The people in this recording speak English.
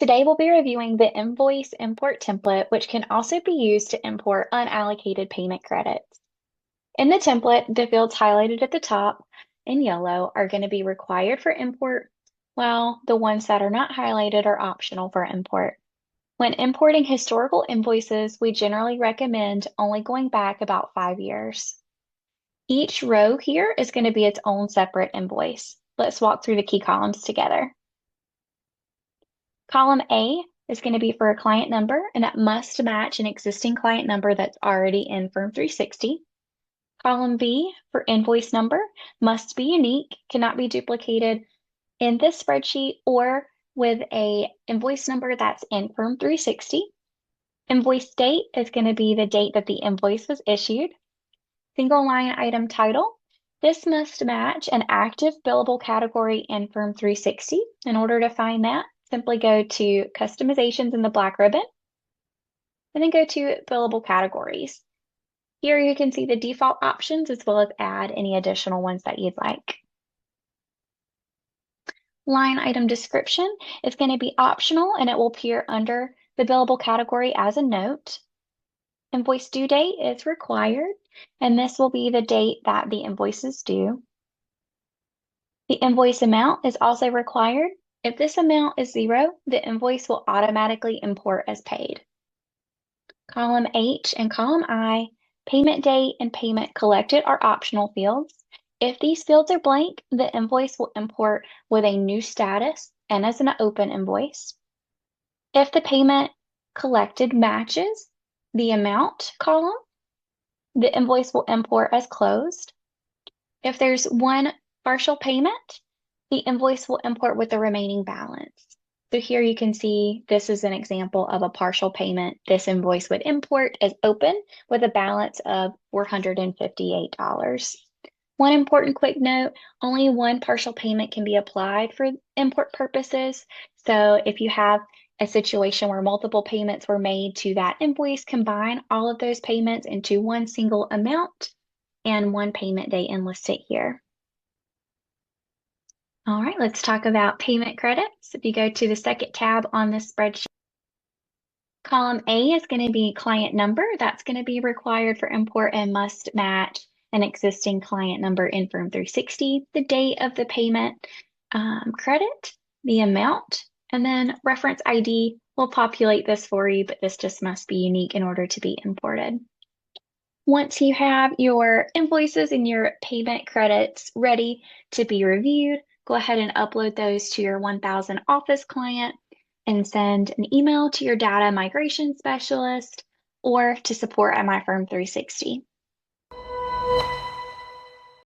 Today we'll be reviewing the Invoice Import Template, which can also be used to import unallocated payment credits. In the template, the fields highlighted at the top in yellow are going to be required for import, while the ones that are not highlighted are optional for import. When importing historical invoices, we generally recommend only going back about 5 years. Each row here is going to be its own separate invoice. Let's walk through the key columns together. Column A is going to be for a client number, and that must match an existing client number that's already in Firm360. Column B for invoice number must be unique, cannot be duplicated in this spreadsheet or with a invoice number that's in Firm360. Invoice date is going to be the date that the invoice was issued. Single line item title. This must match an active billable category in Firm360. In order to find that, simply go to Customizations in the black ribbon, and then go to Billable Categories. Here you can see the default options as well as add any additional ones that you'd like. Line item description is going to be optional and it will appear under the billable category as a note. Invoice due date is required, and this will be the date that the invoice is due. The invoice amount is also required. If this amount is 0, the invoice will automatically import as paid. Column H and column I, payment date and payment collected are optional fields. If these fields are blank, the invoice will import with a new status and as an open invoice. If the payment collected matches the amount column, the invoice will import as closed. If there's one partial payment, the invoice will import with the remaining balance. So here you can see this is an example of a partial payment. This invoice would import as open with a balance of $458. One important quick note, only one partial payment can be applied for import purposes. So if you have a situation where multiple payments were made to that invoice, combine all of those payments into one single amount and one payment date and list it here. All right, let's talk about payment credits. If you go to the second tab on this spreadsheet, column A is going to be client number. That's going to be required for import and must match an existing client number in Firm360, the date of the payment credit, the amount, and then reference ID will populate this for you, but this just must be unique in order to be imported. Once you have your invoices and your payment credits ready to be reviewed, go ahead and upload those to your 1000 Office client and send an email to your data migration specialist or to support at My Firm360.